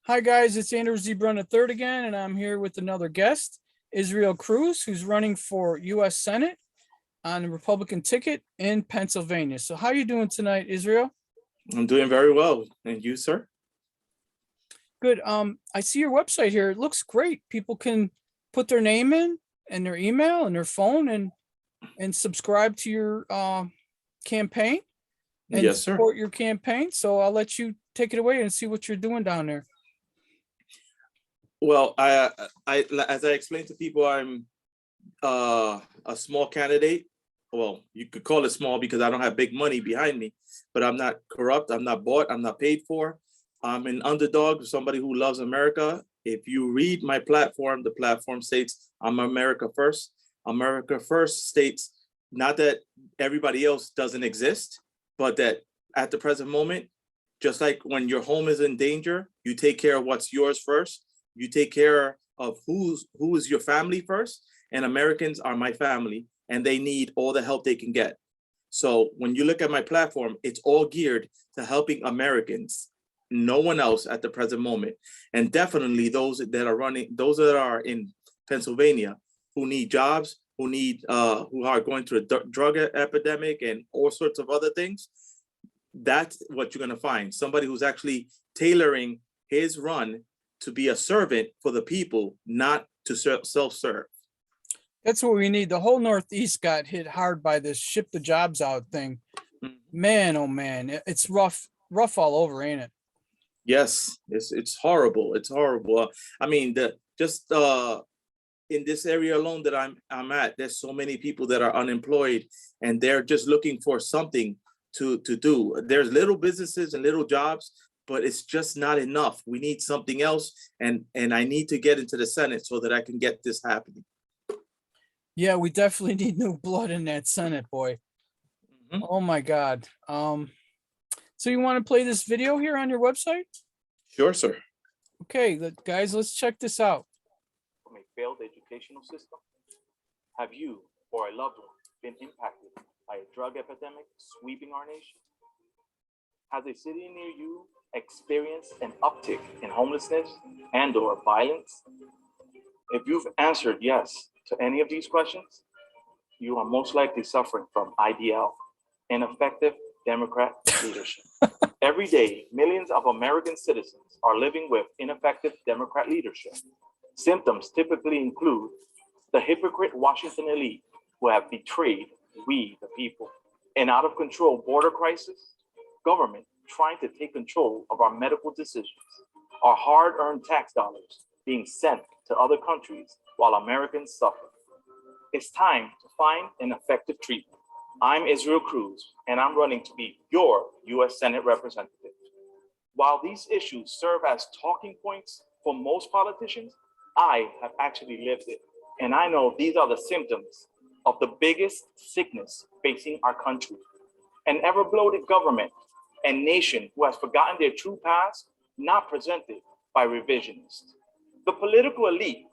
Hi guys, it's Andrew Zebrun III again, and I'm here with another guest, Israel CRUZ, who's running for U.S. Senate on the Republican ticket in Pennsylvania. So how are you doing tonight, Israel? I'm doing very well. And you, sir? Good. I see your website here. It looks great. People can put their name in and their email and their phone and subscribe to your campaign and Yes, sir. support your campaign. So I'll let you take it away and see what you're doing down there. Well, as I explained to people, I'm a small candidate. Well, you could call it small because I don't have big money behind me, but I'm not corrupt. I'm not bought. I'm not paid for. I'm an underdog, somebody who loves America. If you read my platform, the platform states I'm America first. America first states not that everybody else doesn't exist, but that at the present moment, just like when your home is in danger, you take care of what's yours first. You take care of who is your family first, and Americans are my family, and they need all the help they can get. So when you look at my platform, it's all geared to helping Americans, no one else at the present moment. And definitely those that are running, those that are in Pennsylvania who need jobs, who are going through a drug epidemic and all sorts of other things. That's what you're going to find. Somebody who's actually tailoring his run to be a servant for the people, not to self-serve. That's what we need. The whole Northeast got hit hard by this ship the jobs out thing. Man, oh man, it's rough all over, ain't it? Yes, it's horrible. It's horrible. I mean, in this area alone that I'm at, there's so many people that are unemployed, and they're just looking for something to do. There's little businesses and little jobs, but it's just not enough. We need something else, and I need to get into the Senate so that I can get this happening. Yeah, we definitely need new blood in that Senate, boy. Mhm. Oh my God. So you want to play this video here on your website? Sure, sir. Okay, guys, let's check this out. From a failed educational system? Have you or a loved one been impacted by a drug epidemic sweeping our nation? Has a city near you experienced an uptick in homelessness and/or violence? If you've answered yes to any of these questions, you are most likely suffering from IDL, ineffective Democrat leadership. Every day, millions of American citizens are living with ineffective Democrat leadership. Symptoms typically include the hypocrite Washington elite who have betrayed we, the people, an out of control border crisis, government trying to take control of our medical decisions, our hard earned tax dollars being sent to other countries while Americans suffer. It's time to find an effective treatment. I'm Israel CRUZ, and I'm running to be your U.S. Senate representative. While these issues serve as talking points for most politicians, I have actually lived it, and I know these are the symptoms of the biggest sickness facing our country. An ever-bloated government and nation who has forgotten their true past, not presented by revisionists. The political elite,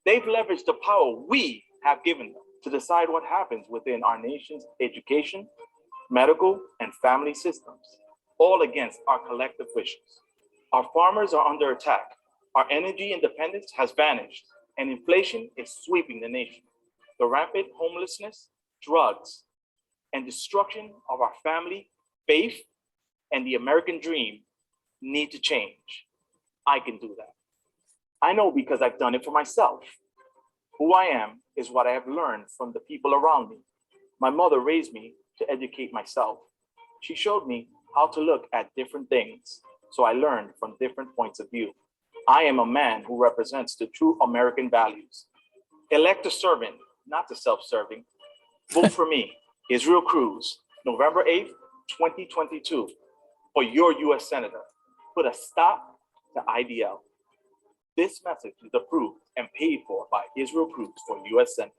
they've leveraged the power we have given them to decide what happens within our nation's education, medical, and family systems, all against our collective wishes. Our farmers are under attack. Our energy independence has vanished, and inflation is sweeping the nation. The rampant homelessness, drugs, and destruction of our family, faith, and the American dream need to change. I can do that. I know because I've done it for myself. Who I am is what I have learned from the people around me. My mother raised me to educate myself. She showed me how to look at different things, so I learned from different points of view. I am a man who represents the true American values. Elect a servant, not the self-serving. Vote for me, Israel CRUZ, November 8th, 2022, for your U.S. Senator. Put a stop to IDL. This message is approved and paid for by Israel CRUZ for U.S. Senate.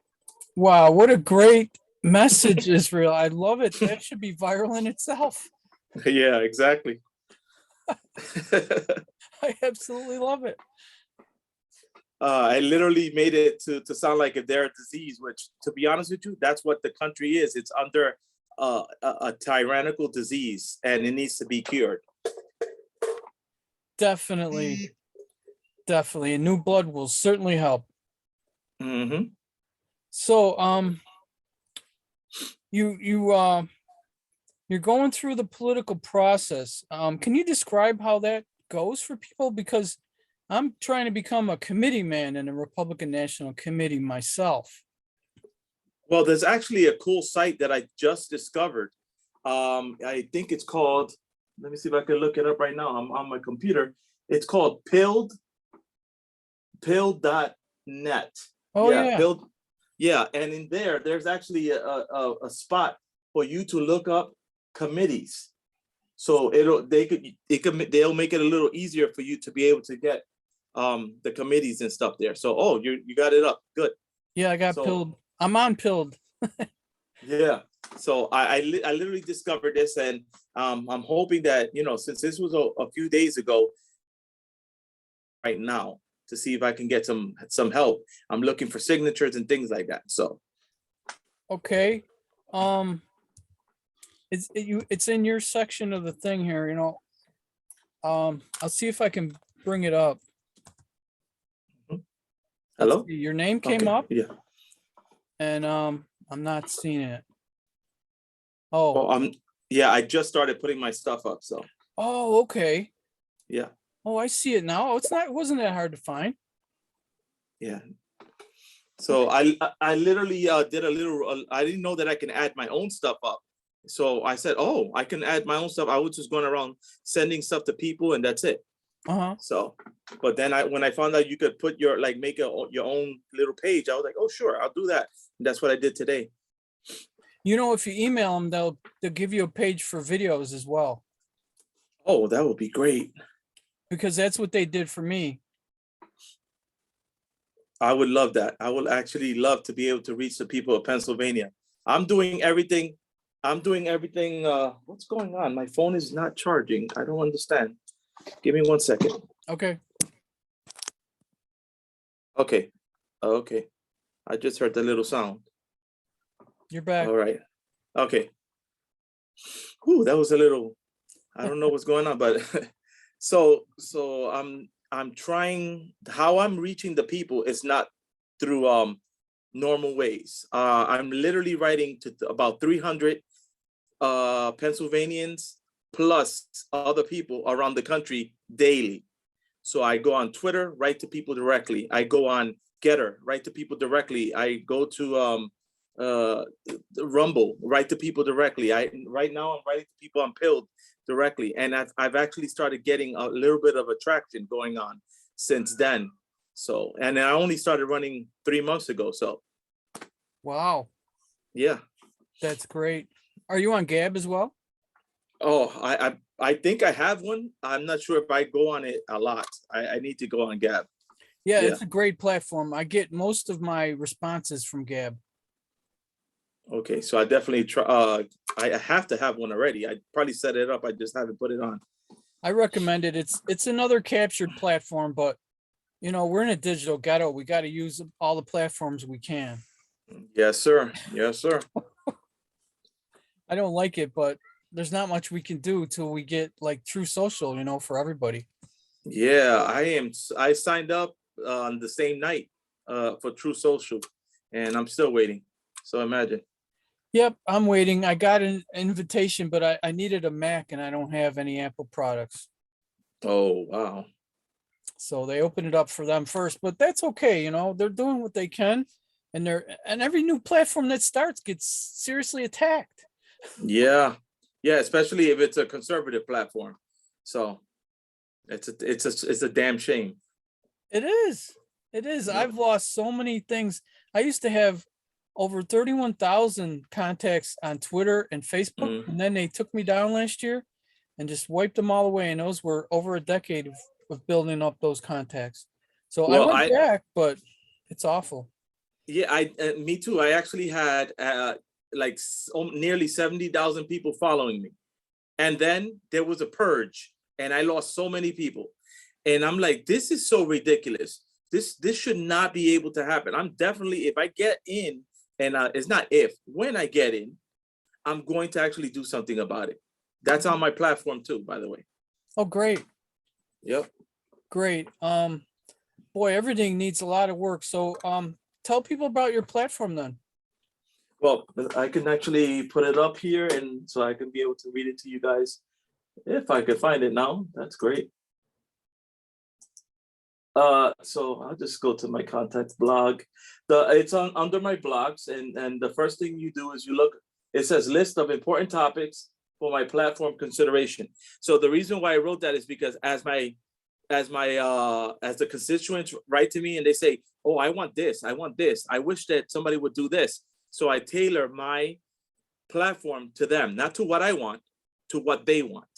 Wow, what a great message, Israel. I love it. That should be viral in itself. Yeah, exactly. I absolutely love it. I literally made it to sound like if they're a disease, which, to be honest with you, that's what the country is. It's under a tyrannical disease, and it needs to be cured. Definitely. Definitely. And new blood will certainly help. Hmm. So, you're going through the political process. Can you describe how that goes for people? Because I'm trying to become a committee man in the Republican National Committee myself. Well, there's actually a cool site that I just discovered. I think it's called, let me see if I can look it up right now. I'm on my computer. It's called pill.net. Oh, Yeah, yeah. yeah. And in there, there's actually a spot for you to look up committees. So they'll make it a little easier for you to be able to get the committees and stuff there. So, oh, you got it up. Good. Yeah, I got So, pilled. I'm on pilled. yeah. So I literally discovered this, and I'm hoping that, since this was a few days ago, right now, to see if I can get some help. I'm looking for signatures and things like that. So Okay. It's in your section of the thing here, I'll see if I can bring it up. Let's hello. see, your name came Okay. up Yeah. and I'm not seeing it. Oh, Well, yeah, I just started putting my stuff up. So okay. yeah. Oh, I see it now. It wasn't that hard to find. Yeah. So I literally did a little. I didn't know that I can add my own stuff up. So I said, oh, I can add my own stuff. I was just going around sending stuff to people, and that's it. Uh-huh. So, but then when I found out you could put your your own little page, I was like, oh, sure, I'll do that. And that's what I did today. If you email them, they'll give you a page for videos as well, Oh, that would be great. because that's what they did for me. I would love that. I would actually love to be able to reach the people of Pennsylvania. I'm doing everything. What's going on? My phone is not charging. I don't understand. Give me 1 second. Okay. Okay. Okay. I just heard the little sound. You're back. All right. Okay. Whew, that was a little, I don't know what's going on, but so I'm trying. How I'm reaching the people is not through normal ways. I'm literally writing to about 300 Pennsylvanians plus other people around the country daily. So I go on Twitter, write to people directly. I go on Getter, write to people directly. I go to Rumble, write to people directly. Right now I'm writing to people on Pilled directly, and I've actually started getting a little bit of attraction going on since then. So, and I only started running 3 months ago. So, Wow, yeah. that's great. Are you on Gab as well? Oh, I think I have one. I'm not sure if I go on it a lot. I need to go on Gab. Yeah, Yeah. it's a great platform. I get most of my responses from Gab. Okay, so I definitely try. I have to have one already. I probably set it up. I just haven't put it on. I recommend it. It's another captured platform, but we're in a digital ghetto. We got to use all the platforms we can. Yes, sir. Yes, sir. I don't like it, but there's not much we can do till we get like True Social, for everybody. Yeah, I signed up on the same night for True Social, and I'm still waiting. So imagine. Yep, I'm waiting. I got an invitation, but I needed a Mac and I don't have any Apple products. Oh, wow. So they opened it up for them first, but that's okay. They're doing what they can, and every new platform that starts gets seriously attacked. Yeah. Yeah, especially if it's a conservative platform. So it's a damn shame. It is. It is. Yeah. I've lost so many things. I used to have over 31,000 contacts on Twitter and Facebook, and then they took me down last year and just wiped them all away. And those were over a decade of building up those contacts. So I went back, but it's awful. Yeah, me too. I actually had nearly 70,000 people following me. And then there was a purge and I lost so many people. And I'm like, this is so ridiculous. This should not be able to happen. I'm definitely, if I get in, and it's not if, when I get in, I'm going to actually do something about it. That's on my platform too, by the way. Oh, great. Yep. Great. Boy, everything needs a lot of work. So tell people about your platform then. Well, I can actually put it up here and so I can be able to read it to you guys. If I could find it now, that's great. So I'll just go to my contact blog. It's on under my blogs, and the first thing you do is you look, it says list of important topics for my platform consideration. So the reason why I wrote that is because as the constituents write to me and they say, oh, I want this, I wish that somebody would do this. So I tailor my platform to them, not to what I want, to what they want.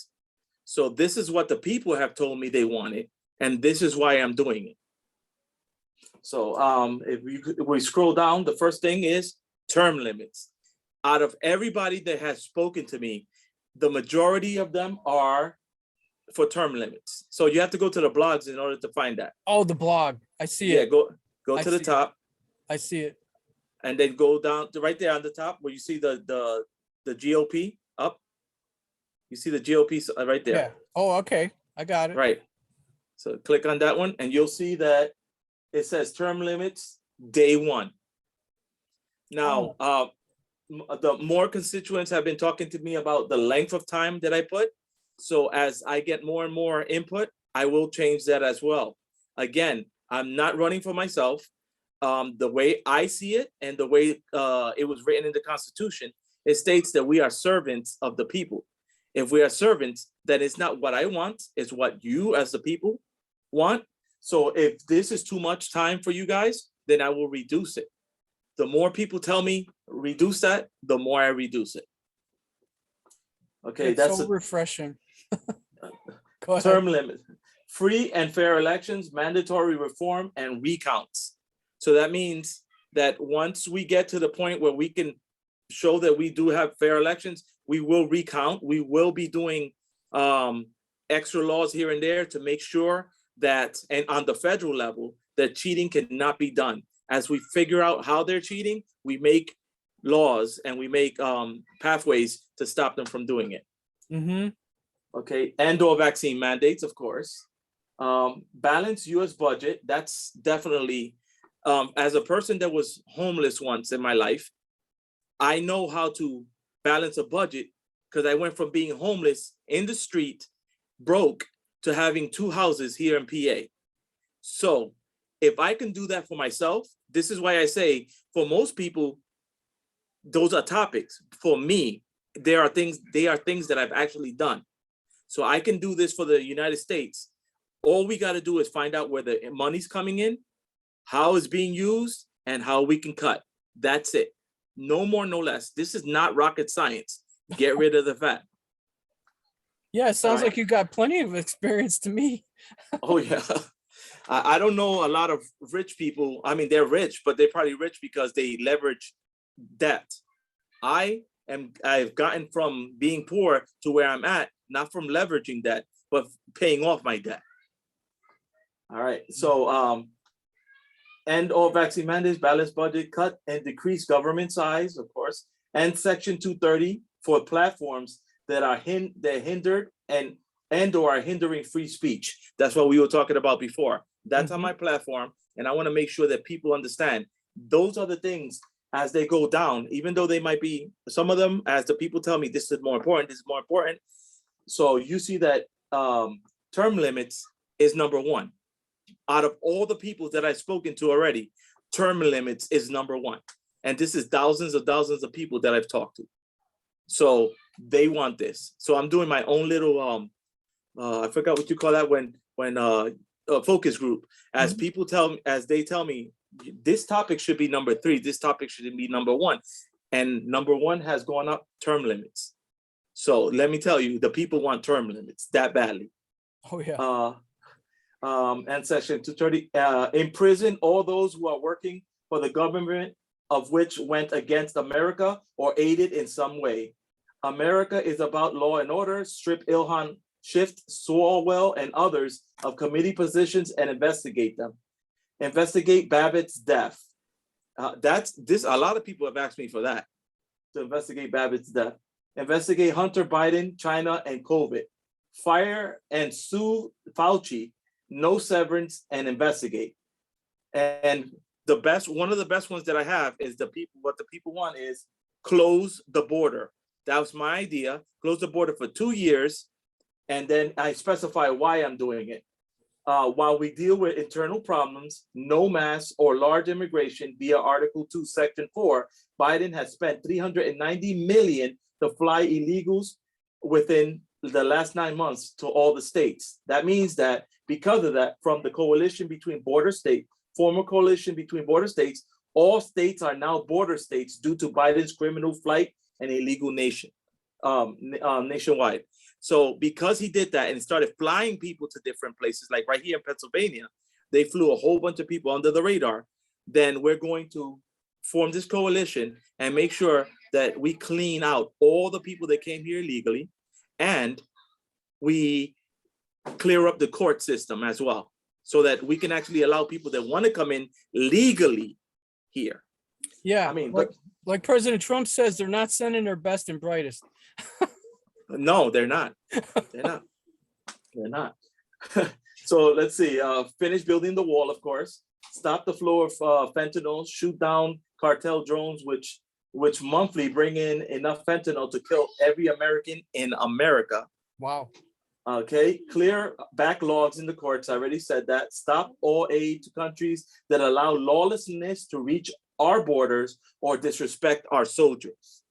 So this is what the people have told me they wanted, and this is why I'm doing it. So if we scroll down, the first thing is term limits. Out of everybody that has spoken to me, the majority of them are for term limits. So you have to go to the blogs in order to find that. Oh, the blog. I see Yeah, it. go I to the see it. top I see it. and then go down to right there on the top where you see the GOP up. You see the GOP right there. Yeah. Oh, okay. I got it. Right. So click on that one and you'll see that it says term limits day one. Now, the more constituents have been talking to me about the length of time that I put. So as I get more and more input, I will change that as well. Again, I'm not running for myself. The way I see it and the way it was written in the Constitution, it states that we are servants of the people. If we are servants, then it's not what I want, it's what you as the people want. So if this is too much time for you guys, then I will reduce it. The more people tell me reduce that, the more I reduce it. Okay, It's that's so a refreshing. Go ahead. term limit. Free and fair elections, mandatory reform, and recounts. So that means that once we get to the point where we can show that we do have fair elections, we will recount. We will be doing extra laws here and there to make sure that, and on the federal level, that cheating cannot be done. As we figure out how they're cheating, we make laws and we make pathways to stop them from doing it. Mm-hmm. Okay, and/or vaccine mandates, of course. Balanced U.S. budget, that's definitely, as a person that was homeless once in my life, I know how to balance a budget because I went from being homeless in the street, broke, to having 2 houses here in PA. So if I can do that for myself, this is why I say for most people, those are topics. For me, they are things that I've actually done. So I can do this for the United States. All we got to do is find out where the money's coming in, how it's being used, and how we can cut. That's it. No more, no less. This is not rocket science. Get rid of the fat. Yeah, it sounds Right. like you got plenty of experience to me. Oh, yeah. I don't know a lot of rich people. I mean, they're rich, but they're probably rich because they leverage debt. I've gotten from being poor to where I'm at, not from leveraging debt, but paying off my debt. All right. So and all vaccine mandates, balanced budget, cut and decrease government size, of course, and Section 230 for platforms that are hindered and or are hindering free speech. That's what we were talking about before. That's on my platform, and I want to make sure that people understand those are the things as they go down, even though they might be, some of them, as the people tell me, this is more important, this is more important. So you see that term limits is number one. Out of all the people that I've spoken to already, term limits is number one. And this is thousands of people that I've talked to. So they want this. So I'm doing my own little, I forgot what you call that when focus group. As people tell me, as they tell me, this topic should be number 3, this topic should be number 1. And number 1 has gone up, term limits. So let me tell you, the people want term limits that badly. Oh, yeah. And Section 230, imprison all those who are working for the government of which went against America or aided in some way. America is about law and order. Strip Ilhan Shift, Swalwell, and others of committee positions and investigate them. Investigate Babbitt's death. That's this. A lot of people have asked me for that, to investigate Babbitt's death. Investigate Hunter Biden, China, and COVID. Fire and sue Fauci. No severance and investigate. And one of the best ones that I have is what the people want is close the border. That was my idea. Close the border for 2 years. And then I specify why I'm doing it. While we deal with internal problems, no mass or large immigration via Article 2, Section 4, Biden has spent $390 million to fly illegals within the last 9 months to all the states. That means that because of that, from the coalition between former coalition between border states, all states are now border states due to Biden's criminal flight and illegal nationwide. So because he did that and started flying people to different places, like right here in Pennsylvania, they flew a whole bunch of people under the radar. Then we're going to form this coalition and make sure that we clean out all the people that came here illegally, and we clear up the court system as well, so that we can actually allow people that want to come in legally here. Yeah, I mean, like President Trump says, they're not sending their best and brightest. no, they're not. They're not. They're not. So let's see. Finish building the wall, of course. Stop the flow of fentanyl. Shoot down cartel drones, which monthly bring in enough fentanyl to kill every American in America. Wow. Okay. Clear backlogs in the courts. I already said that. Stop all aid to countries that allow lawlessness to reach our borders or disrespect our soldiers.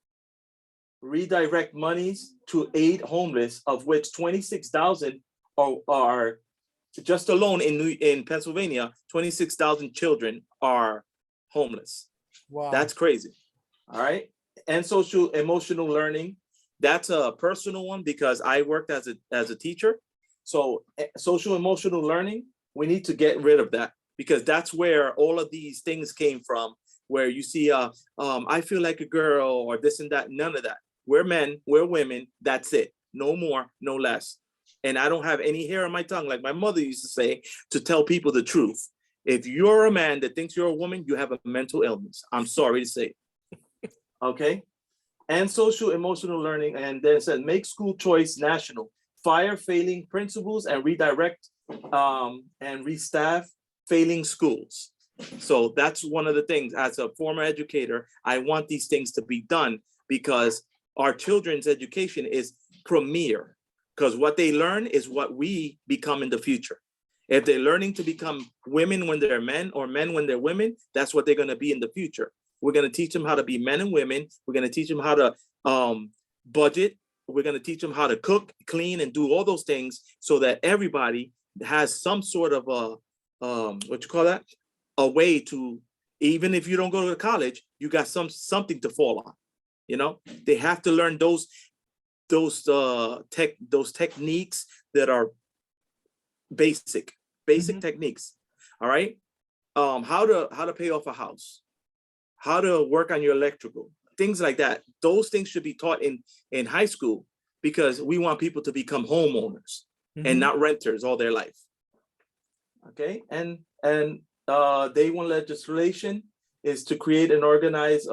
Redirect monies to aid homeless, of which 26,000 are just alone in Pennsylvania. 26,000 children are homeless. Wow. That's crazy. All right. And social emotional learning. That's a personal one because I worked as a teacher. So social emotional learning, we need to get rid of that, because that's where all of these things came from, where you see, I feel like a girl or this and that. None of that. We're men, we're women. That's it. No more, no less. And I don't have any hair on my tongue, like my mother used to say, to tell people the truth. If you're a man that thinks you're a woman, you have a mental illness. I'm sorry to say. Okay. And social emotional learning. And then it said, make school choice national. Fire failing principals and redirect and restaff failing schools. So that's one of the things. As a former educator, I want these things to be done, because our children's education is premier, because what they learn is what we become in the future. If they're learning to become women when they're men, or men when they're women, that's what they're going to be in the future. We're going to teach them how to be men and women. We're going to teach them how to budget. We're going to teach them how to cook, clean, and do all those things, so that everybody has some sort of a way to, even if you don't go to college, you got something to fall on. You know, they have to learn those techniques that are basic techniques. All right. How to pay off a house, how to work on your electrical, things like that. Those things should be taught in high school, because we want people to become homeowners and not renters all their life. Okay. And day one legislation is to create and organize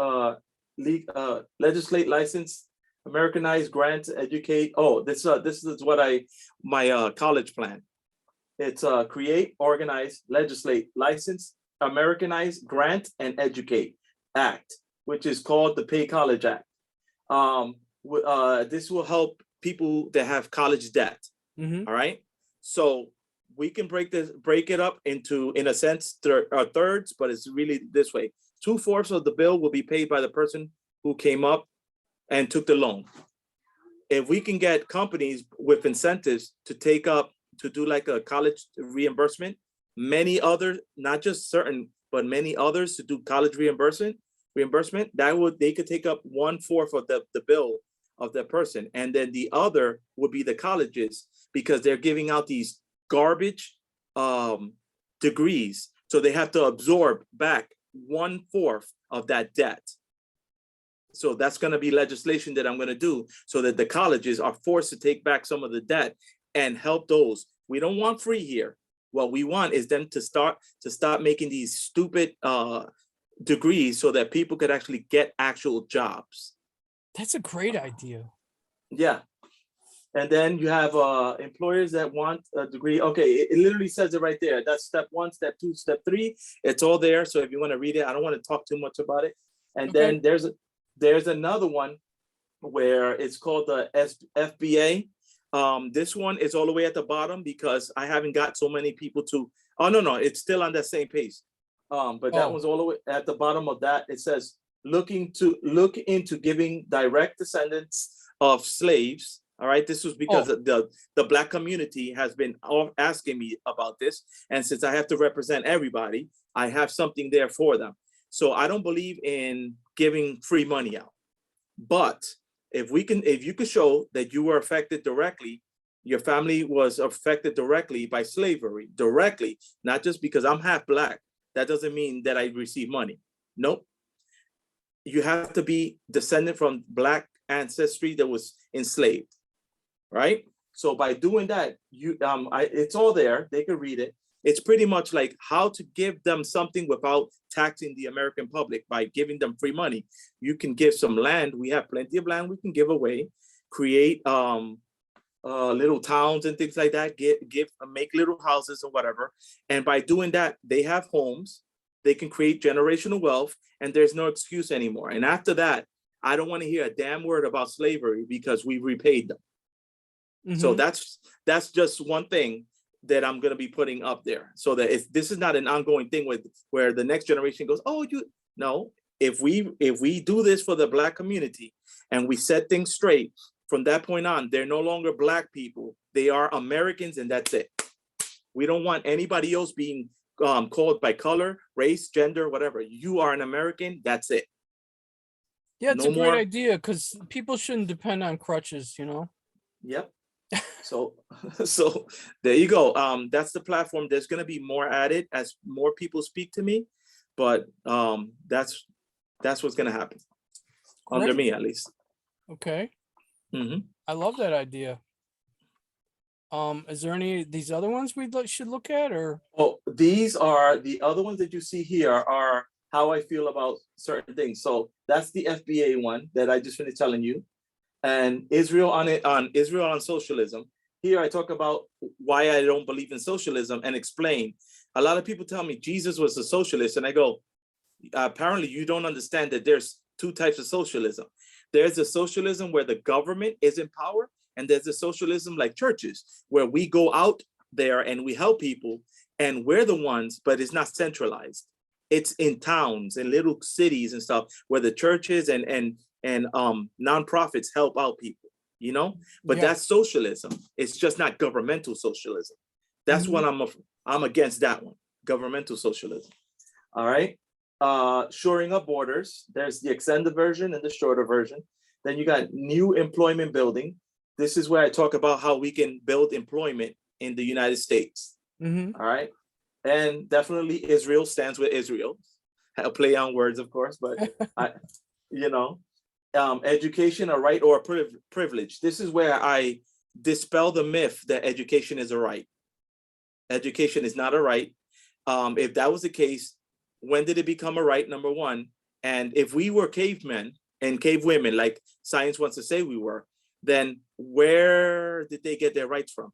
legislate, license, Americanize, grant, educate. Oh, this is what my college plan. It's create, organize, legislate, license, Americanize, grant, and educate act, which is called the Pay College Act. This will help people that have college debt. All right. So we can break it up into, in a sense, thirds, but it's really this way. 2/4 of the bill will be paid by the person who came up and took the loan. If we can get companies with incentives to do like a college reimbursement, many others, not just certain, but many others to do college reimbursement, they could take up 1/4 of the bill of that person. And then the other would be the colleges, because they're giving out these garbage degrees. So they have to absorb back 1/4 of that debt. So that's going to be legislation that I'm going to do, so that the colleges are forced to take back some of the debt and help those. We don't want free here. What we want is them to stop making these stupid degrees, so that people could actually get actual jobs. That's a great idea. Yeah. And then you have employers that want a degree. Okay, it literally says it right there. That's step 1, step 2, step 3. It's all there. So if you want to read it, I don't want to talk too much about it. And Okay. then there's another one where it's called the FBA. This one is all the way at the bottom because I haven't got so many people to. Oh no, it's still on that same page. But that one's all the way at the bottom of that. It says look into giving direct descendants of slaves. All right, this was because the Black community has been asking me about this, and since I have to represent everybody, I have something there for them. So I don't believe in giving free money out, but if you could show that you were affected directly, your family was affected directly by slavery, directly, not just because I'm half Black, that doesn't mean that I receive money. Nope. You have to be descendant from Black ancestry that was enslaved, right? So by doing that, it's all there. They can read it. It's pretty much like how to give them something without taxing the American public by giving them free money. You can give some land. We have plenty of land we can give away, create little towns and things like that, make little houses or whatever. And by doing that, they have homes, they can create generational wealth, and there's no excuse anymore. And after that, I don't want to hear a damn word about slavery because we repaid them. Mm-hmm. So that's just one thing that I'm going to be putting up there, so that this is not an ongoing thing where the next generation goes, if we do this for the Black community and we set things straight, from that point on, they're no longer Black people. They are Americans, and that's it. We don't want anybody else being called by color, race, gender, whatever. You are an American. That's it. Yeah, it's a great idea because people shouldn't depend on crutches, Yep. So there you go. That's the platform. There's going to be more added as more people speak to me, but that's what's going to happen. Great. Under me, at least. Okay. Mm-hmm. I love that idea. Is there any of these other ones we should look at, or? Oh, these are the other ones that you see here are how I feel about certain things. So that's the FBA one that I just finished telling you, and Israel on socialism. Here I talk about why I don't believe in socialism and explain. A lot of people tell me Jesus was a socialist, and I go, apparently you don't understand that there's two types of socialism. There's a socialism where the government is in power, and there's a socialism like churches, where we go out there and we help people, and we're the ones, but it's not centralized. It's in towns and little cities and stuff where the churches and nonprofits help out people, but that's socialism. It's just not governmental socialism. That's what I'm against, that one, governmental socialism. All right. Shoring up borders. There's the extended version and the shorter version. Then you got new employment building. This is where I talk about how we can build employment in the United States. Mm-hmm. All right. And definitely Israel stands with Israel. I'll play on words, of course, but education, a right or a privilege. This is where I dispel the myth that education is a right. Education is not a right. If that was the case, when did it become a right, number one? And if we were cavemen and cave women, like science wants to say we were, then where did they get their rights from?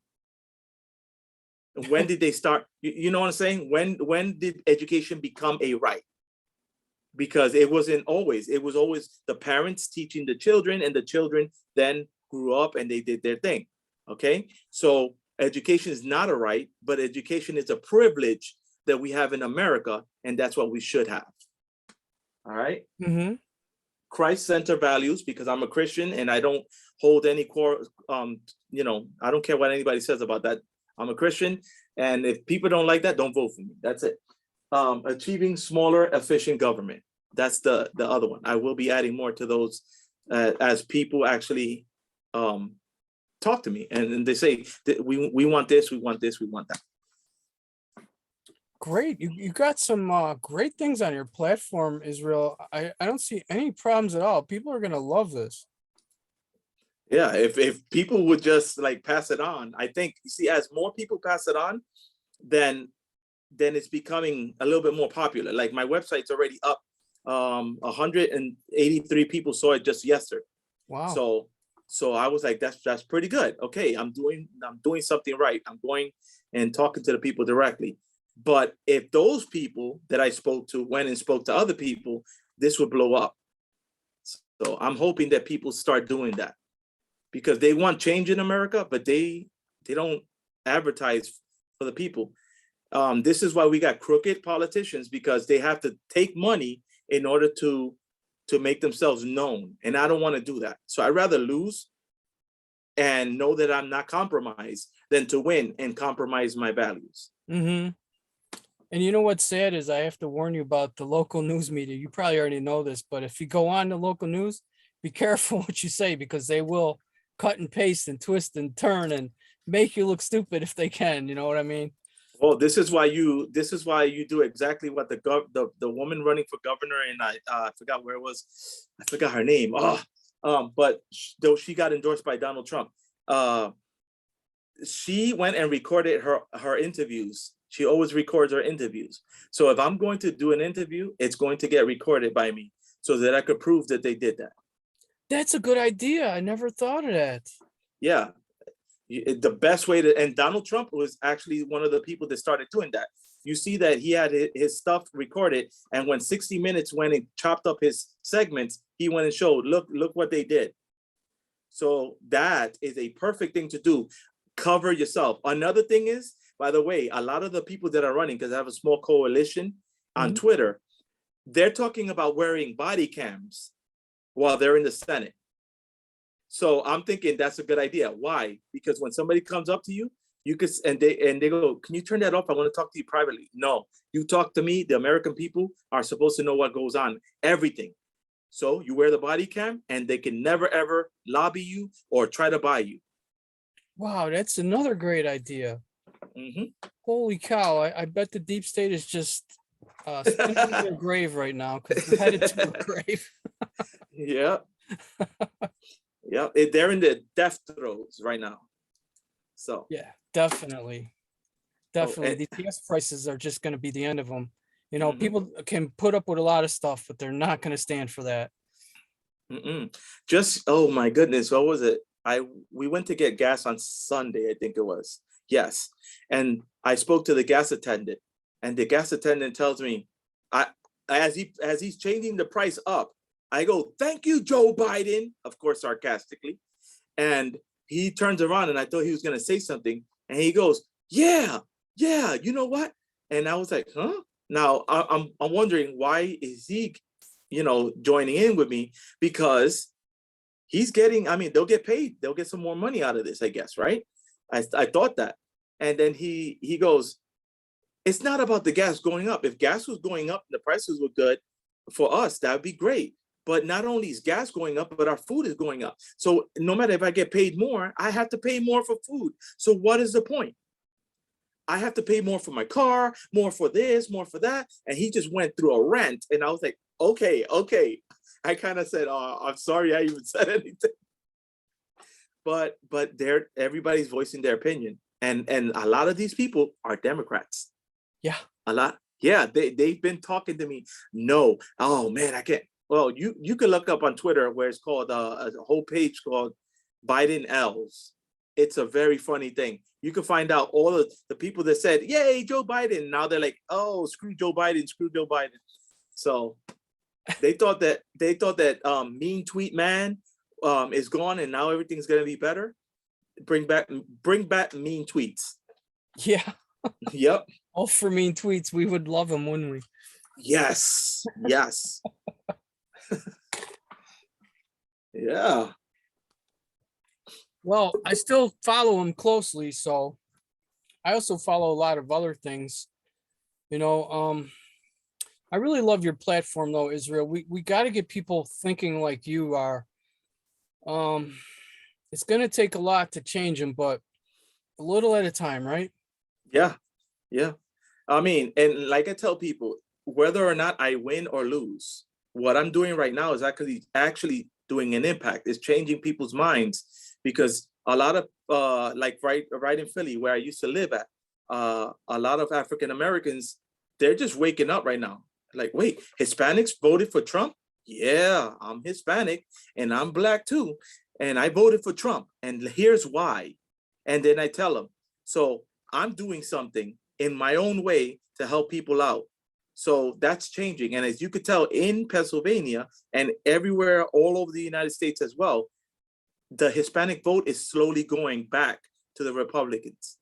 When did they start? You know what I'm saying? When did education become a right? Because it wasn't always. It was always the parents teaching the children, and the children then grew up and they did their thing. Okay? So education is not a right, but education is a privilege that we have in America, and that's what we should have. All right. Mm-hmm. Christ-centered values, because I'm a Christian and I don't hold any core. I don't care what anybody says about that. I'm a Christian, and if people don't like that, don't vote for me. That's it. Achieving smaller, efficient government. That's the other one. I will be adding more to those as people actually talk to me and they say we want this, we want this, we want that. Great. You got some great things on your platform, Israel. I don't see any problems at all. People are going to love this. Yeah, if people would just pass it on, I think, you see, as more people pass it on, then it's becoming a little bit more popular. Like my website's already up. 183 people saw it just yesterday. Wow. So So I was like, that's pretty good. Okay, I'm doing something right. I'm going and talking to the people directly. But if those people that I spoke to went and spoke to other people, this would blow up. So I'm hoping that people start doing that, because they want change in America, but they don't advertise for the people. This is why we got crooked politicians, because they have to take money in order to make themselves known. And I don't want to do that. So I'd rather lose and know that I'm not compromised than to win and compromise my values. Mm-hmm. And you know what's sad is I have to warn you about the local news media. You probably already know this, but if you go on the local news, be careful what you say, because they will cut and paste and twist and turn and make you look stupid if they can. You know what I mean? Well, this is why you do exactly what the woman running for governor, and I forgot where it was. I forgot her name. But though she got endorsed by Donald Trump, she went and recorded her interviews. She always records her interviews. So if I'm going to do an interview, it's going to get recorded by me, so that I could prove that they did that. That's a good idea. I never thought of that. Yeah. The best way to, and Donald Trump was actually one of the people that started doing that. You see that he had his stuff recorded, and when 60 Minutes went and chopped up his segments, he went and showed, look what they did. So that is a perfect thing to do. Cover yourself. Another thing is, by the way, a lot of the people that are running, because I have a small coalition on Twitter, they're talking about wearing body cams while they're in the Senate. So I'm thinking that's a good idea. Why? Because when somebody comes up to you, you could, and they go, can you turn that off? I want to talk to you privately. No, you talk to me. The American people are supposed to know what goes on, everything. So you wear the body cam, and they can never, ever lobby you or try to buy you. Wow, that's another great idea. Mm-hmm. Holy cow. I bet the deep state is just sitting in their grave right now, because they're headed to a grave. Yeah. Yeah, they're in the death throes right now. So Yeah, definitely. Definitely. These gas prices are just going to be the end of them. You know, people can put up with a lot of stuff, but they're not going to stand for that. Just, oh my goodness, what was it? We went to get gas on Sunday, I think it was. Yes. And I spoke to the gas attendant, and the gas attendant tells me, as he's changing the price up, I go, thank you, Joe Biden, of course, sarcastically. And he turns around, and I thought he was going to say something. And he goes, yeah, you know what? And I was like, huh? Now I'm wondering, why is he, joining in with me? Because he's getting, I mean, they'll get paid. They'll get some more money out of this, I guess, right? I thought that. And then he goes, it's not about the gas going up. If gas was going up, the prices were good for us, that would be great. But not only is gas going up, but our food is going up. So no matter if I get paid more, I have to pay more for food. So what is the point? I have to pay more for my car, more for this, more for that. And he just went through a rant. And I was like, okay. I kind of said, oh, I'm sorry I even said anything. But everybody's voicing their opinion. And a lot of these people are Democrats. Yeah. A lot. Yeah, they've been talking to me. No. Oh man, I can't. Well, you can look up on Twitter where it's called a whole page called Biden L's. It's a very funny thing. You can find out all of the people that said, yay, Joe Biden. Now they're like, oh, screw Joe Biden. So they thought that mean tweet man is gone, and now everything's gonna be better. Bring back mean tweets. Yeah. Yep. All for mean tweets. We would love them, wouldn't we? Yes. Yeah. Well, I still follow him closely, so I also follow a lot of other things. I really love your platform though, Israel. We got to get people thinking like you are. It's going to take a lot to change them, but a little at a time, right? Yeah. I mean, and like I tell people, whether or not I win or lose, what I'm doing right now is actually doing an impact. It's changing people's minds, because a lot of like right in Philly, where I used to live at, a lot of African Americans, they're just waking up right now. Like, wait, Hispanics voted for Trump? Yeah, I'm Hispanic and I'm Black too. and I voted for Trump, and here's why. And then I tell them, so I'm doing something in my own way to help people out. So that's changing. And as you could tell in Pennsylvania and everywhere all over the United States as well, the Hispanic vote is slowly going back to the Republicans.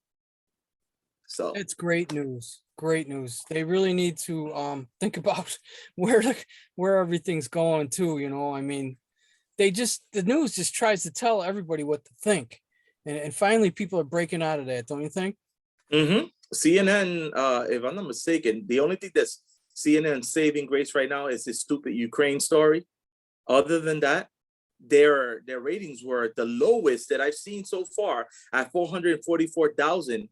So It's great news. Great news. They really need to think about where everything's going to, you know. I mean, the news just tries to tell everybody what to think. And finally people are breaking out of that, don't you think? CNN, if I'm not mistaken, the only thing that's CNN saving grace right now is this stupid Ukraine story. Other than that, their ratings were the lowest that I've seen so far at 444,000.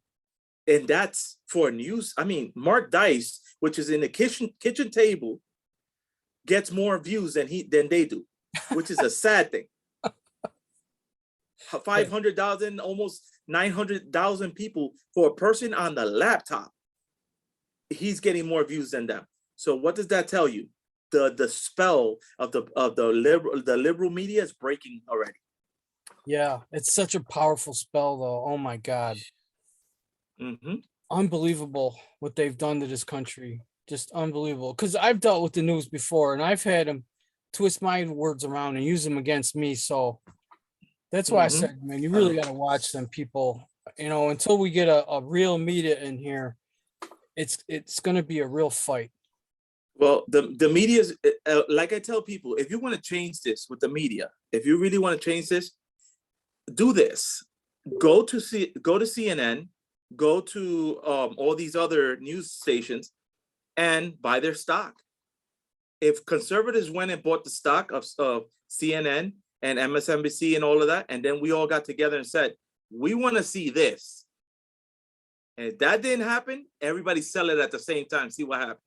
And that's for news. I mean, Mark Dice, which is in the kitchen table, gets more views than they do, which is a sad thing. 500,000, almost 900,000 people for a person on the laptop. He's getting more views than them. So what does that tell you? The spell of the liberal media is breaking already. Yeah, it's such a powerful spell though. Oh my God. Unbelievable what they've done to this country. Just unbelievable. Because I've dealt with the news before and I've had them twist my words around and use them against me. So that's why I said, man, you really got to watch them people, you know, until we get a real media in here. It's going to be a real fight. Well, the media is, like I tell people, if you want to change this with the media, if you really want to change this, do this. Go to CNN, go to all these other news stations and buy their stock. If conservatives went and bought the stock of CNN and MSNBC and all of that, and then we all got together and said, we want to see this. And if that didn't happen, everybody sell it at the same time, see what happens.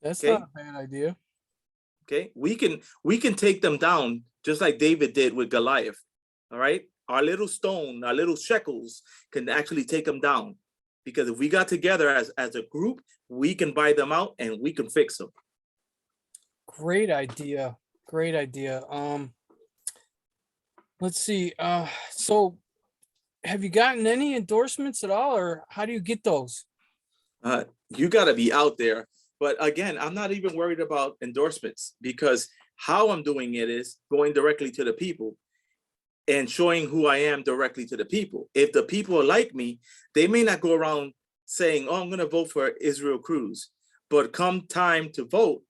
That's not a bad idea. Okay, we can take them down just like David did with Goliath. All right, our little stone, our little shekels can actually take them down, because if we got together as a group, we can buy them out and we can fix them. Great idea. Great idea. Let's see. So have you gotten any endorsements at all, or how do you get those? You got to be out there. But again, I'm not even worried about endorsements, because how I'm doing it is going directly to the people and showing who I am directly to the people. If the people like me, they may not go around saying, oh, I'm going to vote for Israel CRUZ. But come time to vote,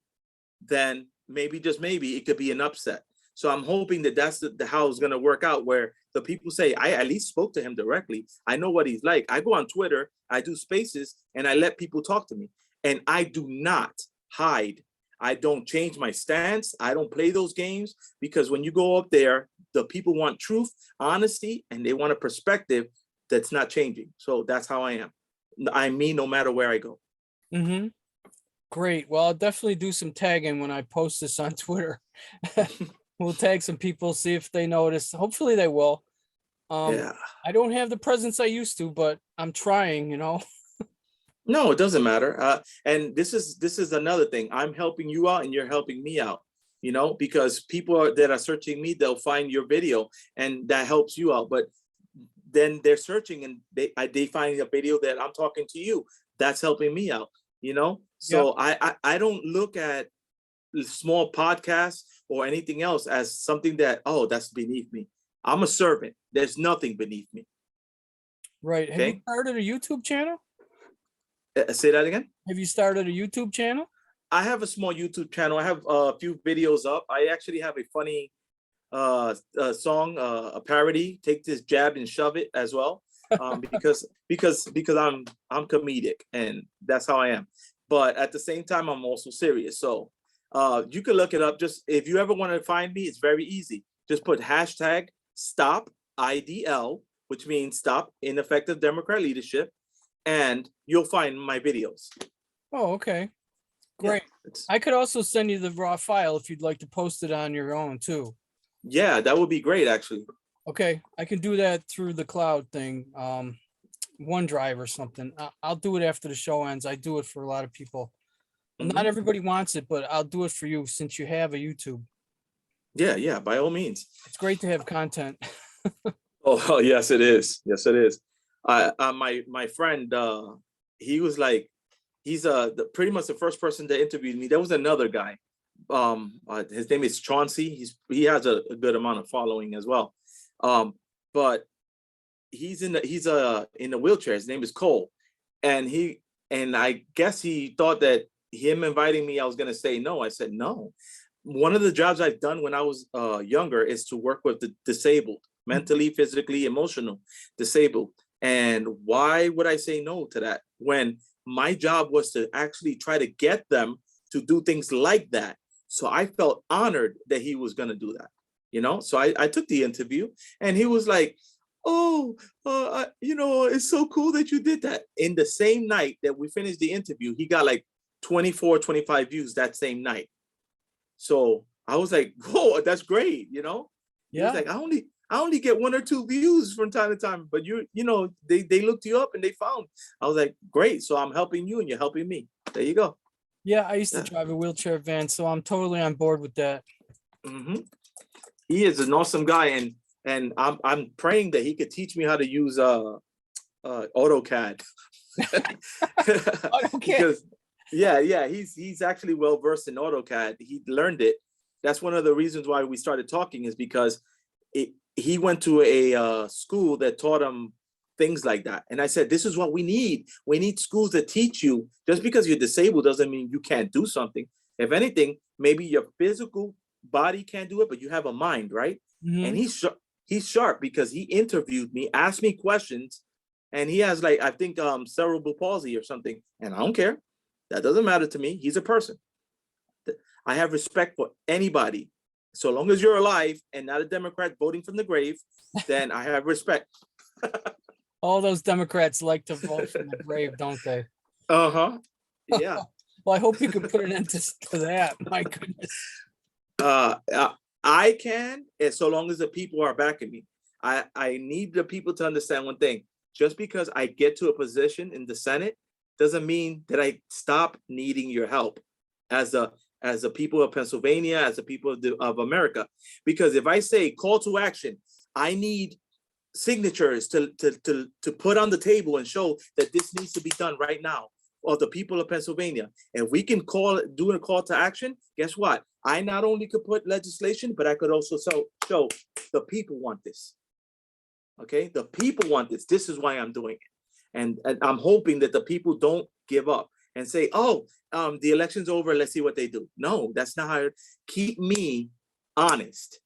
then maybe, just maybe, it could be an upset. So I'm hoping that that's how it's going to work out, where the people say, I at least spoke to him directly. I know what he's like. I go on Twitter, I do spaces, and I let people talk to me. And I do not hide. I don't change my stance. I don't play those games, because when you go up there, the people want truth, honesty, and they want a perspective that's not changing. So that's how I am. I'm me no matter where I go. Great. Well, I'll definitely do some tagging when I post this on Twitter. We'll tag some people, see if they notice. Hopefully they will. Yeah. I don't have the presence I used to, but I'm trying, you know. No, it doesn't matter. And this is another thing. I'm helping you out and you're helping me out, you know, because people that are searching me, they'll find your video and that helps you out. But then they're searching and they find a video that I'm talking to you. That's helping me out, you know? So yeah. I don't look at small podcasts or anything else as something that, oh, that's beneath me. I'm a servant. There's nothing beneath me. Right. Have you started a YouTube channel? Say that again? Have you started a YouTube channel? I have a small YouTube channel. I have a few videos up. I actually have a funny song, a parody, Take This Jab and Shove It, as well. Because I'm comedic and that's how I am. But at the same time, I'm also serious. So you can look it up. Just if you ever want to find me, it's very easy. Just put hashtag stop IDL, which means stop ineffective Democrat leadership, and you'll find my videos. Oh, okay. Great. Yeah, I could also send you the raw file if you'd like to post it on your own too. Yeah, that would be great, actually. Okay, I can do that through the cloud thing, OneDrive or something. I'll do it after the show ends. I do it for a lot of people. Not everybody wants it, but I'll do it for you since you have a YouTube. Yeah, by all means. It's great to have content. Oh, yes, it is. Yes, it is. My friend, he was like, he's pretty much the first person that interviewed me. There was another guy. His name is Chauncey. He has a good amount of following as well. But he's in a wheelchair. His name is Cole, and I guess he thought that him inviting me, I was gonna say no. I said no. One of the jobs I've done when I was younger is to work with the disabled, mentally, physically, emotional, disabled. And why would I say no to that when my job was to actually try to get them to do things like that? So I felt honored that he was going to do that, So I took the interview, and he was like, oh, it's so cool that you did that. In the same night that we finished the interview, he got like 24, 25 views that same night. So I was like, whoa, that's great, He was Yeah. like, I only get 1 or 2 views from time to time, but they looked you up and they found. I was like, great. So I'm helping you and you're helping me. There you go. Yeah, I used to Yeah. drive a wheelchair van, so I'm totally on board with that. hmm He is an awesome guy, and I'm praying that he could teach me how to use AutoCAD. Okay. Because he's actually well versed in AutoCAD. He learned it. That's one of the reasons why we started talking, is because he went to a school that taught him things like that. And I said, this is what we need. We need schools that teach you. Just because you're disabled doesn't mean you can't do something. If anything, maybe your physical body can't do it, but you have a mind, right? Mhm. And he's sharp because he interviewed me, asked me questions, and he has like, I think cerebral palsy or something. And I don't care. That doesn't matter to me. He's a person. I have respect for anybody. So long as you're alive and not a Democrat voting from the grave, then I have respect. All those Democrats like to vote from the grave, don't they? Uh-huh. Yeah. Well, I hope you can put an end to that. My goodness. I can, and so long as the people are backing me. I need the people to understand one thing. Just because I get to a position in the Senate doesn't mean that I stop needing your help as a people of Pennsylvania, as a people of America. Because if I say call to action, I need signatures to put on the table and show that this needs to be done right now, or the people of Pennsylvania. And we can do a call to action. Guess what? I not only could put legislation, but I could also show the people want this. Okay, the people want this. This is why I'm doing it. And I'm hoping that the people don't give up and say, oh, the election's over, let's see what they do. No, that's not how. Keep me honest.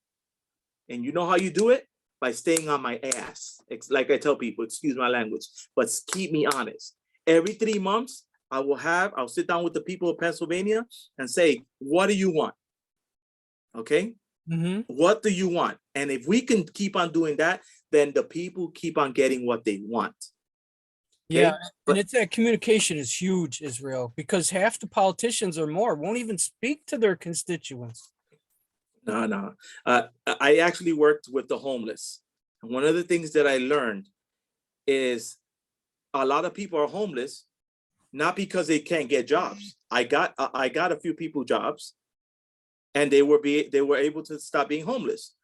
And you know how you do it? By staying on my ass. It's like I tell people, excuse my language, but keep me honest. Every 3 months, I'll sit down with the people of Pennsylvania and say, what do you want? Okay? Mm-hmm. What do you want? And if we can keep on doing that, then the people keep on getting what they want. Okay? Yeah, and it's that communication is huge, Israel, because half the politicians or more won't even speak to their constituents. No. I actually worked with the homeless. And one of the things that I learned is a lot of people are homeless, not because they can't get jobs. I got a few people jobs, and they were able to stop being homeless.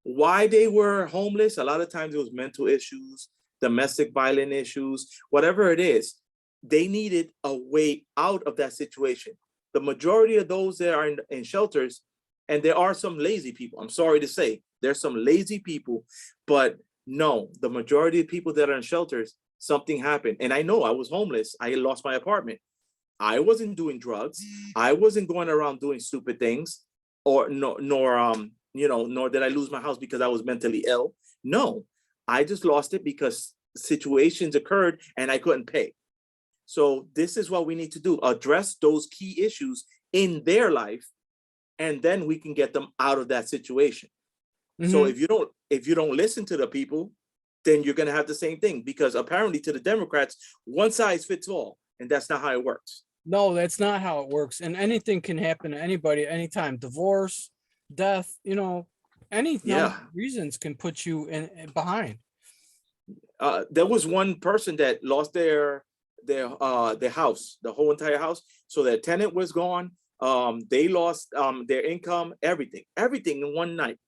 Why they were homeless? A lot of times it was mental issues, domestic violence issues, whatever it is. They needed a way out of that situation. The majority of those that are in shelters, and there are some lazy people. I'm sorry to say, there's some lazy people, but no, the majority of people that are in shelters, something happened. And I know I was homeless. I lost my apartment. I wasn't doing drugs. I wasn't going around doing stupid things, nor did I lose my house because I was mentally ill. No, I just lost it because situations occurred and I couldn't pay. So this is what we need to do: address those key issues in their life, and then we can get them out of that situation. Mm-hmm. So if you don't listen to the people, then you're going to have the same thing, because apparently to the Democrats, one size fits all, and that's not how it works. No, that's not how it works. And anything can happen to anybody anytime. Divorce, death, any reasons can put you in behind. There was one person that lost their house, the whole entire house. So their tenant was gone. They lost their income, everything in one night.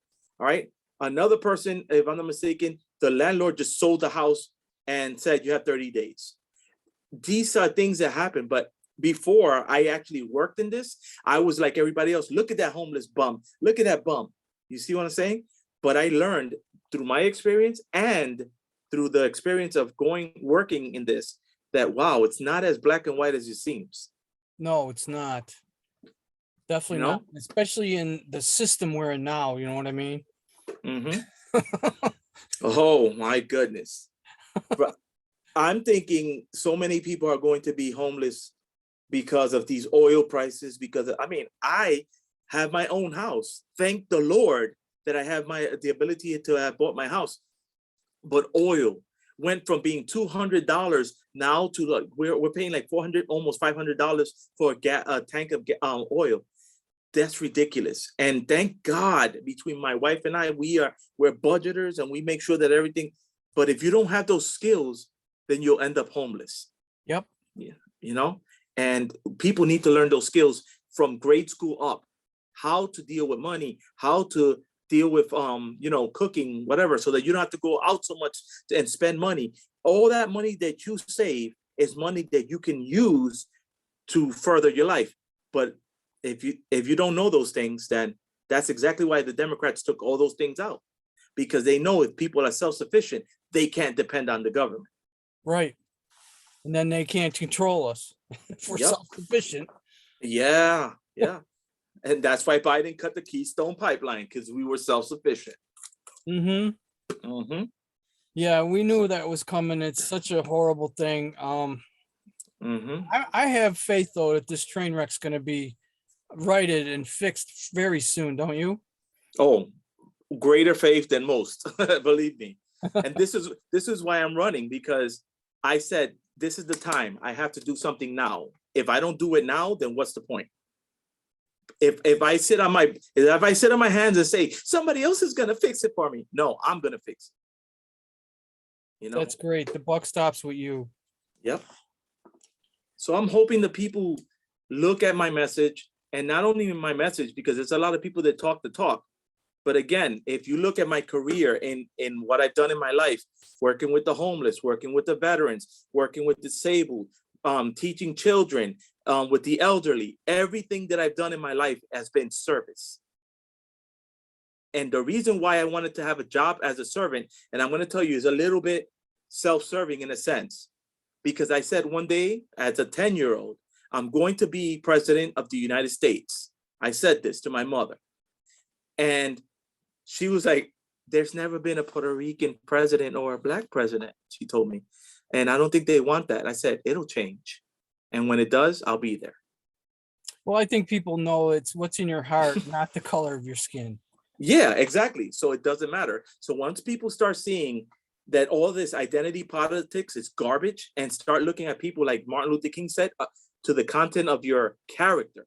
All right. Another person, if I'm not mistaken, the landlord just sold the house and said you have 30 days. These are things that happen. But before I actually worked in this, I was like everybody else. Look at that homeless bum. Look at that bum. You see what I'm saying? But I learned through my experience and through the experience of working in this, that wow, it's not as black and white as it seems. No, it's not. Definitely You not, especially in the system we're in now. You know what I mean? Mm-hmm. Oh my goodness. But I'm thinking so many people are going to be homeless because of these oil prices, because I have my own house. Thank the Lord that I have the ability to have bought my house. But oil went from being $200 now to like we're paying like $400, almost $500 for a tank of oil. That's ridiculous. And thank God, between my wife and I, we're budgeters and we make sure that everything. But if you don't have those skills, then you'll end up homeless. Yep. Yeah, and people need to learn those skills from grade school up. How to deal with money, how to deal with cooking, whatever, so that you don't have to go out so much and spend money. All that money that you save is money that you can use to further your life. But if you don't know those things, then that's exactly why the Democrats took all those things out, because they know if people are self-sufficient, they can't depend on the government. Right. And then they can't control us if we're Yep. self-sufficient. Yeah. And that's why Biden cut the Keystone Pipeline, because we were self-sufficient. Mm-hmm. Mm-hmm. Yeah, we knew that was coming. It's such a horrible thing. Mm-hmm. I have faith though that this train wreck's going to be righted and fixed very soon, don't you? Oh, greater faith than most, believe me. And this is why I'm running, because I said this is the time. I have to do something now. If I don't do it now, then what's the point? If I sit on my hands and say somebody else is gonna fix it for me, no, I'm gonna fix it. That's great. The buck stops with you. Yep. So I'm hoping the people look at my message, and not only my message, because there's a lot of people that talk the talk. But again, if you look at my career in what I've done in my life, working with the homeless, working with the veterans, working with disabled, teaching children, with the elderly, everything that I've done in my life has been service. And the reason why I wanted to have a job as a servant, and I'm going to tell you, is a little bit self-serving in a sense, because I said one day as a 10-year-old, I'm going to be president of the United States. I said this to my mother. And she was like, there's never been a Puerto Rican president or a Black president, she told me. And I don't think they want that. I said, it'll change. And when it does, I'll be there. Well, I think people know it's what's in your heart, not the color of your skin. Yeah, exactly. So it doesn't matter. So once people start seeing that all this identity politics is garbage, and start looking at people like Martin Luther King said, to the content of your character,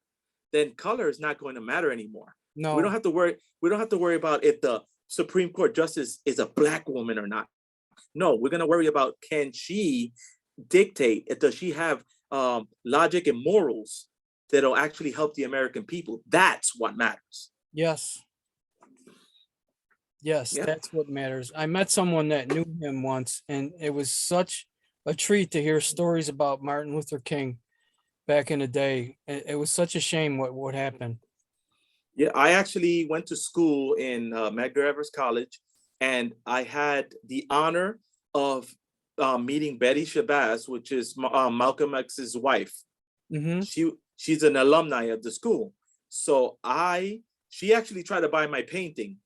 then color is not going to matter anymore. No, we don't have to worry. We don't have to worry about if the Supreme Court justice is a Black woman or not. No, we're going to worry about, can she dictate? Does she have logic and morals that'll actually help the American people? That's what matters. Yes. Yes, Yeah. that's what matters. I met someone that knew him once, and it was such a treat to hear stories about Martin Luther King back in the day. It was such a shame what happened. Yeah, I actually went to school in Medgar Evers College, and I had the honor of meeting Betty Shabazz, which is Malcolm X's wife. Mm-hmm. She's an alumni of the school. So she actually tried to buy my painting.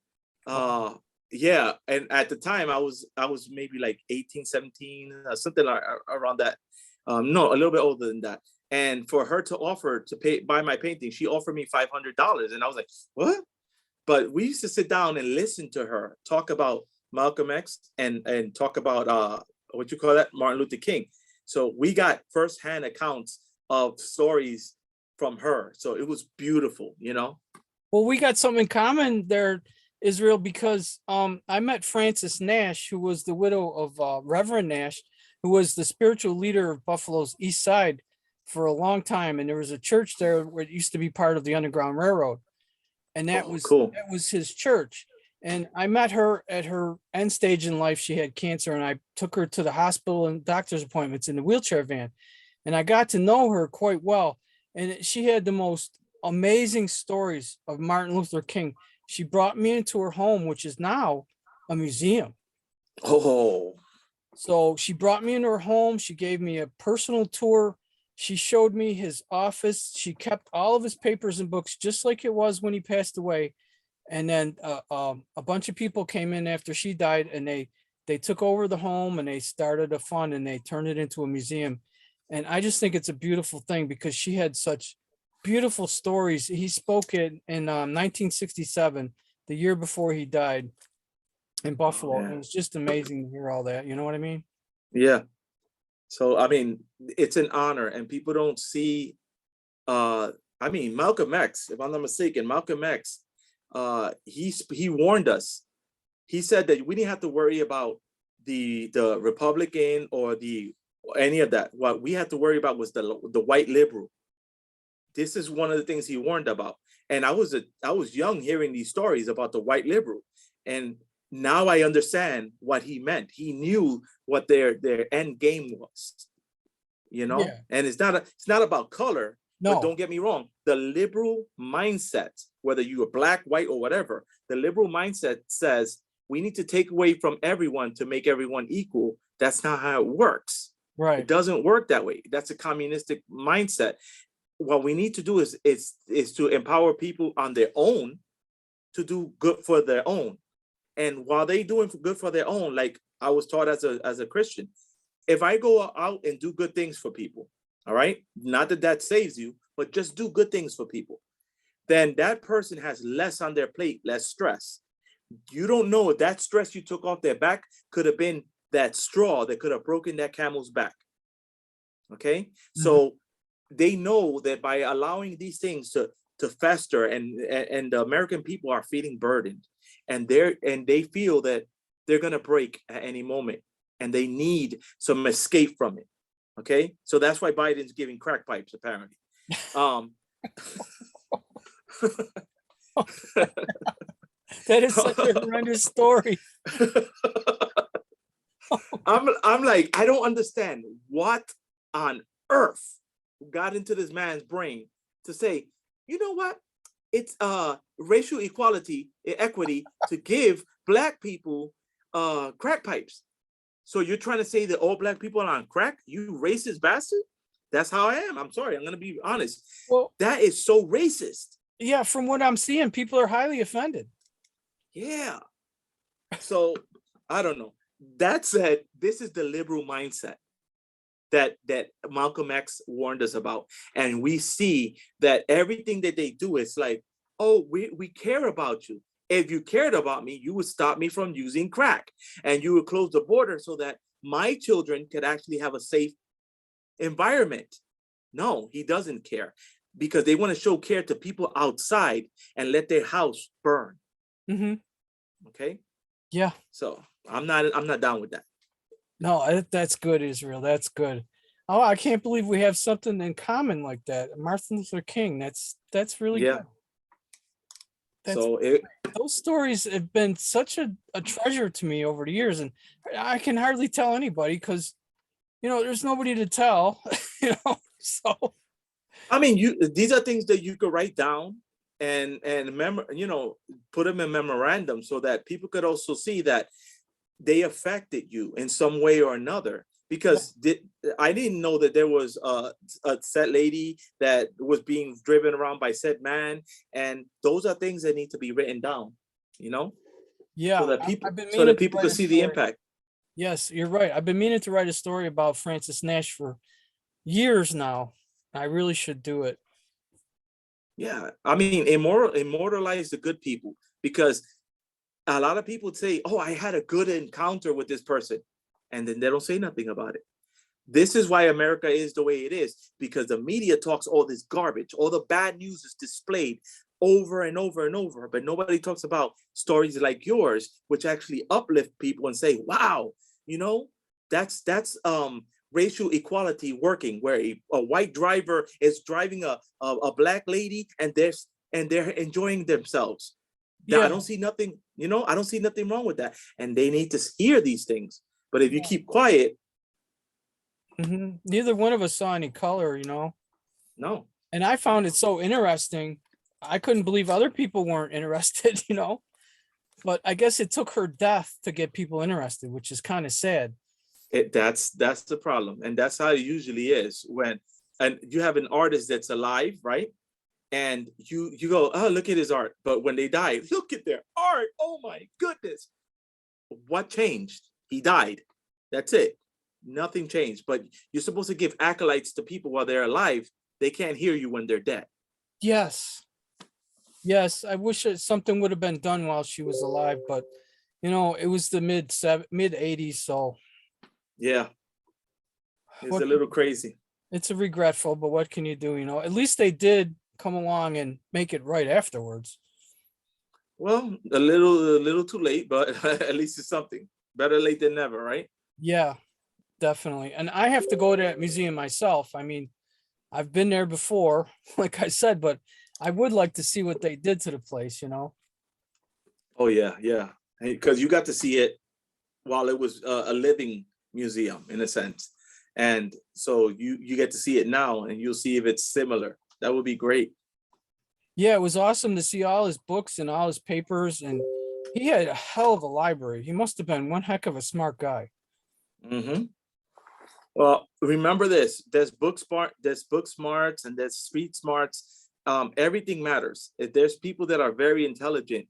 Yeah, and at the time I was maybe like 18, 17, something around that. No, a little bit older than that. And for her to offer to buy my painting, she offered me $500, and I was like, what? But we used to sit down and listen to her talk about Malcolm X and talk about what you call that, Martin Luther King. So we got firsthand accounts of stories from her. So it was beautiful, Well, we got something in common there, Israel, because I met Frances Nash, who was the widow of Reverend Nash, who was the spiritual leader of Buffalo's East Side for a long time, and there was a church there where it used to be part of the Underground Railroad, and that Oh, was cool. that was his church. And I met her at her end stage in life. She had cancer, and I took her to the hospital and doctor's appointments in the wheelchair van, and I got to know her quite well. And she had the most amazing stories of Martin Luther King. She brought me into her home, which is now a museum. Oh, So she brought me into her home. She gave me a personal tour. She showed me his office. She kept all of his papers and books just like it was when he passed away. And then a bunch of people came in after she died, and they took over the home and they started a fund and they turned it into a museum. And I just think it's a beautiful thing because she had such beautiful stories. He spoke in 1967, the year before he died, in Buffalo. And yeah. it was just amazing to hear all that. You know what I mean? Yeah. So, I mean, it's an honor, and people don't see, I mean, Malcolm X, if I'm not mistaken, Malcolm X, he warned us. He said that we didn't have to worry about the Republican or any of that. What we had to worry about was the white liberal. This is one of the things he warned about. And I was young hearing these stories about the white liberal, and now I understand what he meant. He knew what their end game was, you know. Yeah. And it's not about color. But No, don't get me wrong, the liberal mindset, whether you are black, white, or whatever, the liberal mindset says we need to take away from everyone to make everyone equal. That's not how it works. It right. doesn't work that way. That's a communistic mindset. What we need to do is to empower people on their own to do good for their own. And while they doing good for their own, like I was taught as a Christian, if I go out and do good things for people, all right, not that saves you, but just do good things for people, then that person has less on their plate, less stress. You don't know if that stress you took off their back could have been that straw that could have broken that camel's back. Okay, so they know that by allowing these things to fester, and the American people are feeling burdened, and they feel that they're gonna break at any moment, and they need some escape from it. Okay, so that's why Biden's giving crack pipes, apparently. That is such a horrendous story. I'm like, I don't understand what on earth got into this man's brain to say, you know what? It's racial equity to give black people crack pipes. So you're trying to say that all black people are on crack? You racist bastard? That's how I am. I'm sorry. I'm going to be honest. Well, That is so racist. yeah, from what I'm seeing, people are highly offended. Yeah. So I don't know. That said, this is the liberal mindset that Malcolm X warned us about. And we see that everything that they do is like, oh, we care about you. If you cared about me, you would stop me from using crack, and you would close the border so that my children could actually have a safe environment. No, he doesn't care, because they want to show care to people outside and let their house burn. Mm-hmm. Okay. Yeah. So I'm not down with that. No, that's good, Israel. That's good. Oh, I can't believe we have something in common like that. Martin Luther King. That's really Yeah. good. That's So those stories have been such a treasure to me over the years, and I can hardly tell anybody because there's nobody to tell. So I mean, these are things that you could write down and put them in memorandum so that people could also see that they affected you in some way or another. Because I didn't know that there was a said lady that was being driven around by said man, and those are things that need to be written down, yeah, so that people could see the impact. Yes, you're right. I've been meaning to write a story about Francis Nash for years now. I really should do it. Yeah, I mean, immortalize the good people, because a lot of people say, oh, I had a good encounter with this person, and then they don't say nothing about it. This is why America is the way it is, because the media talks all this garbage. All the bad news is displayed over and over and over, but nobody talks about stories like yours, which actually uplift people and say, wow, that's racial equality working, where a white driver is driving a black lady and they're enjoying themselves. Now, I Yeah. don't see nothing, I don't see nothing wrong with that. And they need to hear these things. But if you keep quiet, Neither one of us saw any color, no. and I found it so interesting. I couldn't believe other people weren't interested, but I guess it took her death to get people interested, which is kind of sad. That's the problem. And that's how it usually is and you have an artist that's alive, right? And you go, oh, look at his art. But when they die, look at their art. Oh my goodness. What changed? He died. That's it. Nothing changed. But you're supposed to give acolytes to people while they're alive. They can't hear you when they're dead. Yes. Yes. I wish something would have been done while she was alive, but it was the mid 80s. So Yeah. It's what, a little crazy. it's a regretful, but what can you do? At least they did come along and make it right afterwards. Well, a little too late, but at least it's something. Better late than never, right? Yeah, definitely. And I have to go to that museum myself. I mean, I've been there before, like I said, but I would like to see what they did to the place, Oh yeah, yeah. Because you got to see it while it was a living museum in a sense, and so you get to see it now, and you'll see if it's similar. That would be great. Yeah, it was awesome to see all his books and all his papers, and he had a hell of a library. He must have been one heck of a smart guy. Well, remember this: there's book smarts, and there's street smarts. Everything matters. If there's people that are very intelligent.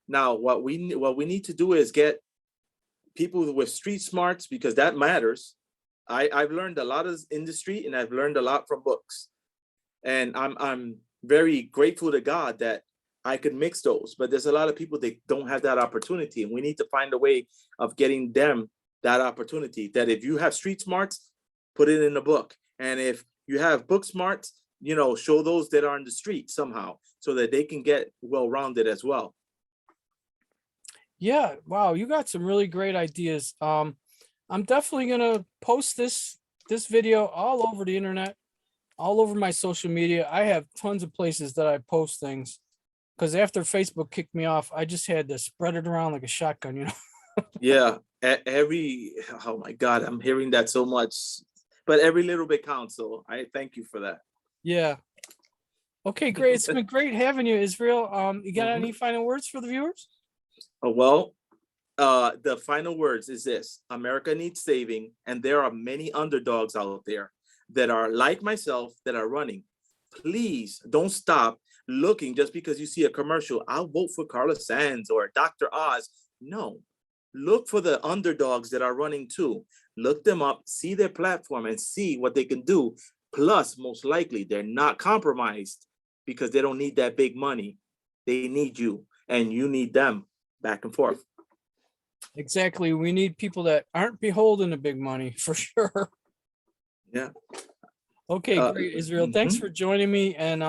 Now, what we need to do is get people with street smarts, because that matters. I've learned a lot in the street, and I've learned a lot from books, and I'm very grateful to God that I could mix those. But there's a lot of people that don't have that opportunity, and we need to find a way of getting them that opportunity. That if you have street smarts, put it in a book, and if you have book smarts, show those that are in the street somehow, so that they can get well-rounded as well. Yeah, wow, you got some really great ideas. I'm definitely gonna post this video all over the internet, all over my social media. I have tons of places that I post things, because after Facebook kicked me off, I just had to spread it around like a shotgun. Yeah, oh my God, I'm hearing that so much, but every little bit counts. So I thank you for that. Yeah. Okay, great. It's been great having you, Israel. You got any final words for the viewers? Well, the final words is this: America needs saving, and there are many underdogs out there that are like myself that are running. Please don't stop looking just because you see a commercial. I'll vote for Carlos Sands or Dr. Oz. No, look for the underdogs that are running too. Look them up, see their platform, and see what they can do. Plus, most likely, they're not compromised because they don't need that big money. They need you, and you need them, back and forth. Exactly. We need people that aren't beholden to big money, for sure. Yeah. Okay, great, Israel. Thanks for joining me. And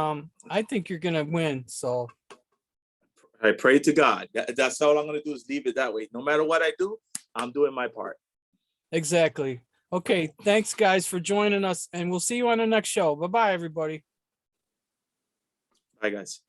I think you're gonna win. So I pray to God. That's all I'm gonna do, is leave it that way. No matter what I do, I'm doing my part. exactly. Okay, thanks guys for joining us, and we'll see you on the next show. Bye-bye, everybody. Bye, guys.